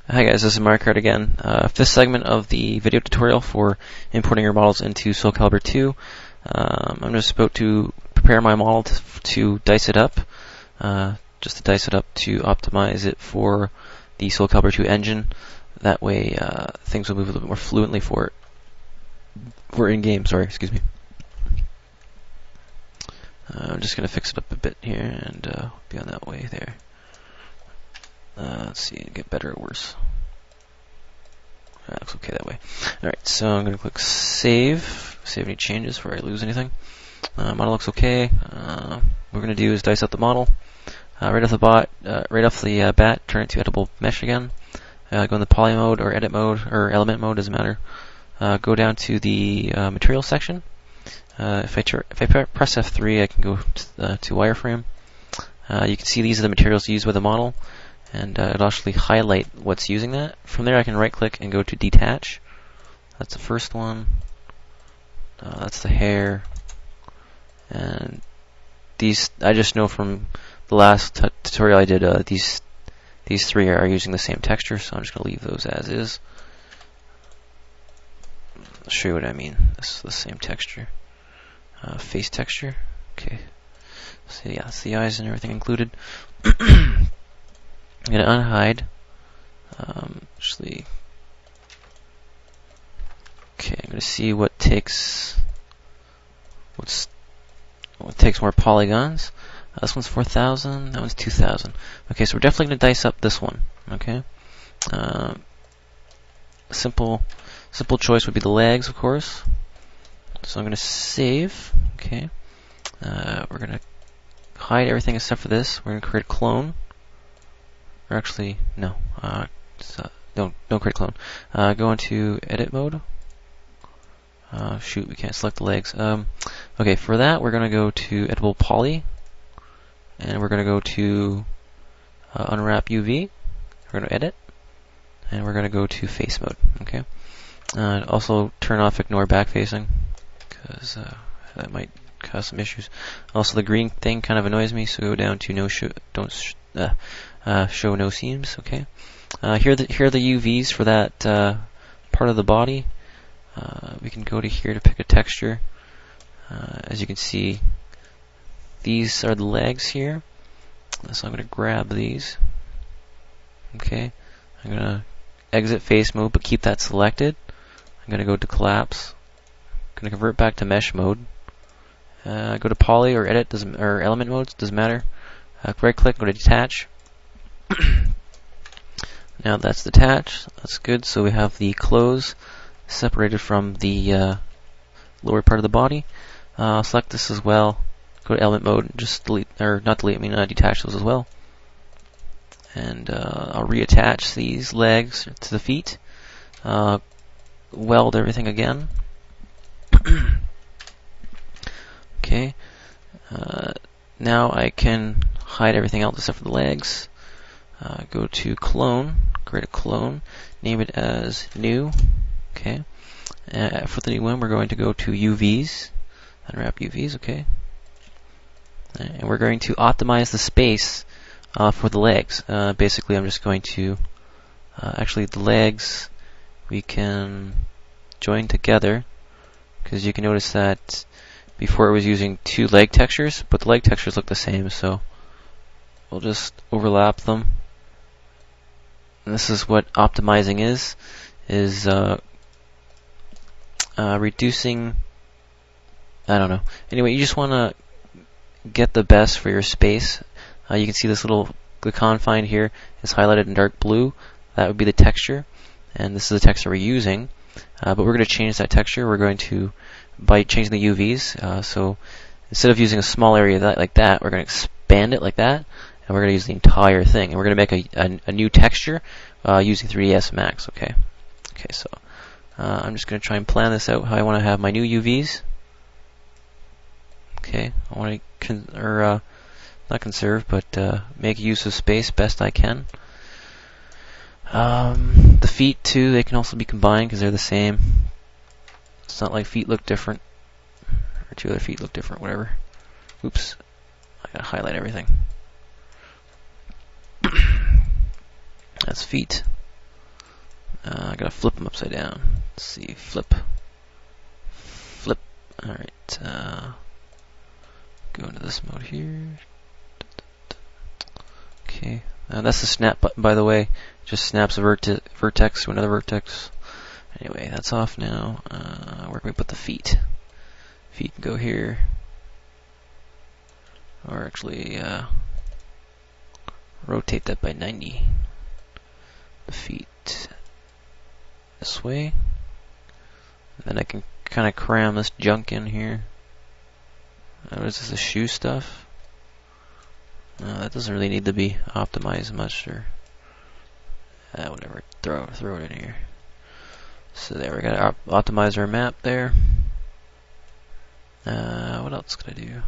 Hi guys, this is Mario Kart again. Fifth segment of the video tutorial for importing your models into Soul Calibur 2. I'm just about to prepare my model to dice it up, just to dice it up to optimize it for the Soul Calibur 2 engine. That way things will move a little bit more fluently for in-game, excuse me. I'm just going to fix it up a bit here and be on that way there. Let's see, get better or worse. That looks okay that way. Alright, so I'm going to click save any changes before I lose anything. Model looks okay. What we're going to do is dice out the model. Right off the bat, turn it to editable mesh again. Go in the poly mode or edit mode or element mode, doesn't matter. Go down to the material section. If I press F3, I can go to wireframe. You can see these are the materials used by the model, and it'll actually highlight what's using that. From there I can right click and go to detach. That's the first one. That's the hair. And these, I just know from the last tutorial I did, these three are using the same texture, so I'm just going to leave those as is. I'll show you what I mean. This is the same texture. Face texture. Okay. So yeah, it's the eyes and everything included. I'm going to unhide. Okay, I'm going to see what takes more polygons. This one's 4,000. That one's 2,000. Okay, so we're definitely going to dice up this one. Okay. Simple choice would be the legs, of course. So I'm going to save. Okay. We're going to hide everything except for this. We're going to create a clone. Or actually, no. Don't create a clone. Go into edit mode. Shoot, we can't select the legs. Okay, for that we're going to go to editable poly, and we're going to go to unwrap UV. We're going to edit, and we're going to go to face mode. Okay. Also turn off ignore back facing, because that might cause some issues. Also, the green thing kind of annoys me, so go down to show no seams. Okay. Here are the UVs for that part of the body. We can go to here to pick a texture. As you can see, these are the legs here. So I'm going to grab these. Okay. I'm going to exit face mode, but keep that selected. I'm going to go to collapse. I'm going to convert back to mesh mode. Go to poly or edit or element modes, doesn't matter. Right click, go to detach. Now that's detached. That's good. So we have the clothes separated from the lower part of the body. Select this as well. Go to element mode. Just delete, or not delete. I mean detach those as well. And I'll reattach these legs to the feet. Weld everything again. Okay. Now I can hide everything else except for the legs. Go to clone, create a clone, name it as new. Okay. For the new one, we're going to go to UVs, unwrap UVs. Okay. And we're going to optimize the space for the legs. Basically, I'm just going to actually the legs we can join together, because you can notice that before it was using two leg textures, but the leg textures look the same, so we'll just overlap them. And this is what optimizing is reducing, I don't know. Anyway, you just want to get the best for your space. You can see the confine here is highlighted in dark blue. That would be the texture, and this is the texture we're using. But we're going to change that texture. We're going to, by changing the UVs, so instead of using a small area like that, we're going to expand it like that, and we're going to use the entire thing. And we're going to make a new texture using 3ds Max. Okay. Okay. So I'm just going to try and plan this out how I want to have my new UVs. Okay. I want to not conserve, but make use of space best I can. The feet too, they can also be combined because they're the same. It's not like feet look different, or two other feet look different, whatever. Oops, I gotta highlight everything. That's feet. I gotta flip them upside down. Let's see, flip. Alright, go into this mode here. Okay, that's the snap button, by the way. Just snaps a vertex to another vertex. Anyway, that's off now. Where can we put the feet? Feet can go here. Or actually, rotate that by 90. The feet this way. And then I can kind of cram this junk in here. What is this, the shoe stuff? No, that doesn't really need to be optimized much, or whatever. Throw it in here. So there, we got to optimize our map there. What else could I do?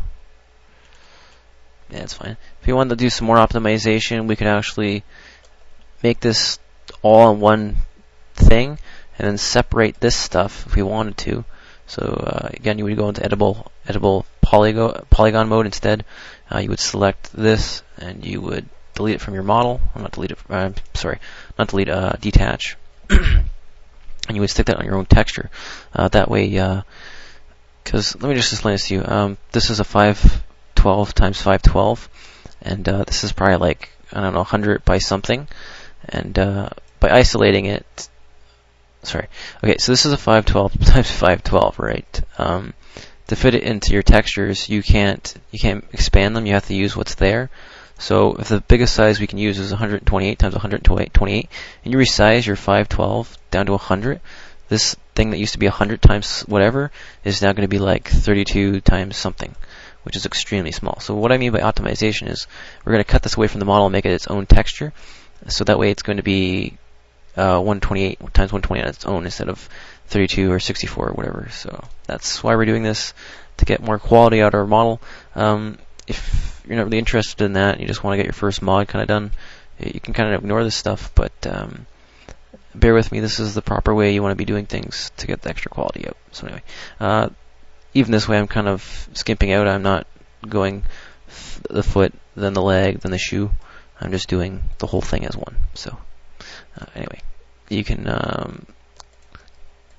Yeah, that's fine. If we wanted to do some more optimization, we could actually make this all in one thing, and then separate this stuff if we wanted to. So again, you would go into editable polygon mode instead. You would select this, and you would delete it from your model. Not delete it. Detach. And you would stick that on your own texture. That way, because let me just explain this to you. This is a 512 times 512, and this is probably like, I don't know, 100 by something. And by isolating it, okay, so this is a 512 times 512, right? To fit it into your textures, you can't expand them. You have to use what's there. So if the biggest size we can use is 128 times 128, and you resize your 512 down to 100, this thing that used to be 100 times whatever is now going to be like 32 times something, which is extremely small. So what I mean by optimization is we're going to cut this away from the model and make it its own texture. So that way it's going to be 128 times 128 on its own instead of 32 or 64 or whatever. So that's why we're doing this, to get more quality out of our model. If you're not really interested in that, you just want to get your first mod kind of done, you can kind of ignore this stuff, but bear with me, this is the proper way you want to be doing things to get the extra quality out. So anyway, even this way I'm kind of skimping out. I'm not going the foot, then the leg, then the shoe. I'm just doing the whole thing as one. So anyway, you can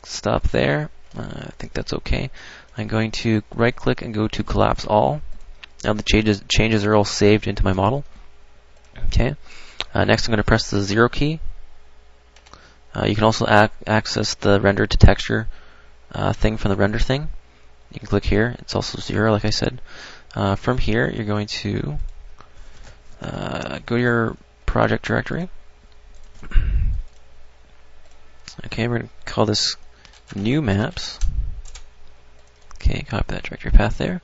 stop there. I think that's okay. I'm going to right click and go to collapse all. Now the changes are all saved into my model. Okay. Next I'm going to press the 0 key. You can also access the render to texture thing from the render thing. You can click here. It's also 0, like I said. From here, you're going to go to your project directory. Okay, we're going to call this new maps. Okay, copy that directory path there.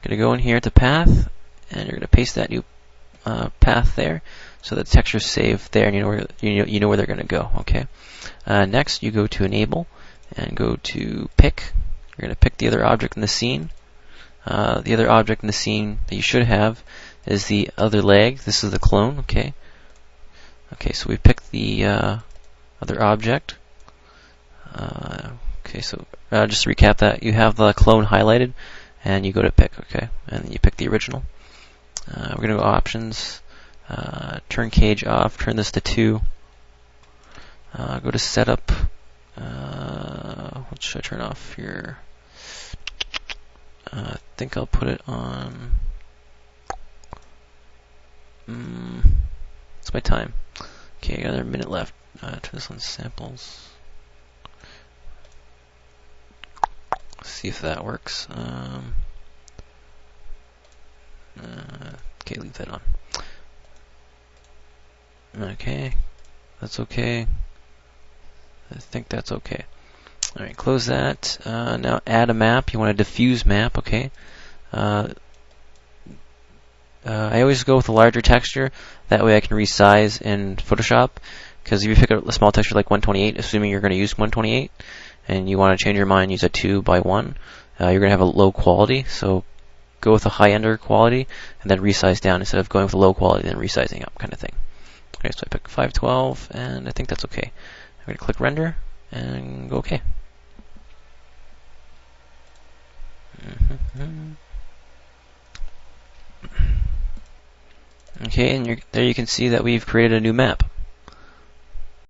Going to go in here to path, and you're going to paste that new path there, so the texture's saved there, and you know where they're going to go. Okay. Next, you go to enable and go to pick. You're going to pick the other object in the scene. The other object in the scene that you should have is the other leg. This is the clone. Okay. Okay, so we picked the other object. Okay, so just to recap that, you have the clone highlighted, and you go to pick, okay, and then you pick the original. We're going to go options, turn cage off, turn this to 2, go to setup, what should I turn off here? I think I'll put it on, it's my time. Okay, I got another minute left. Turn this on samples. See if that works. Okay, leave that on. Okay, that's okay. I think that's okay. Alright, close that. Now add a map. You want a diffuse map, okay? I always go with a larger texture. That way I can resize in Photoshop. Because if you pick a small texture like 128, assuming you're going to use 128, and you want to change your mind, use a 2 by 1, you're going to have a low quality. So go with a high ender quality, and then resize down instead of going with a low quality and then resizing up kind of thing. Okay, so I pick 512, and I think that's okay. I'm going to click render, and go okay. Okay, and there you can see that we've created a new map.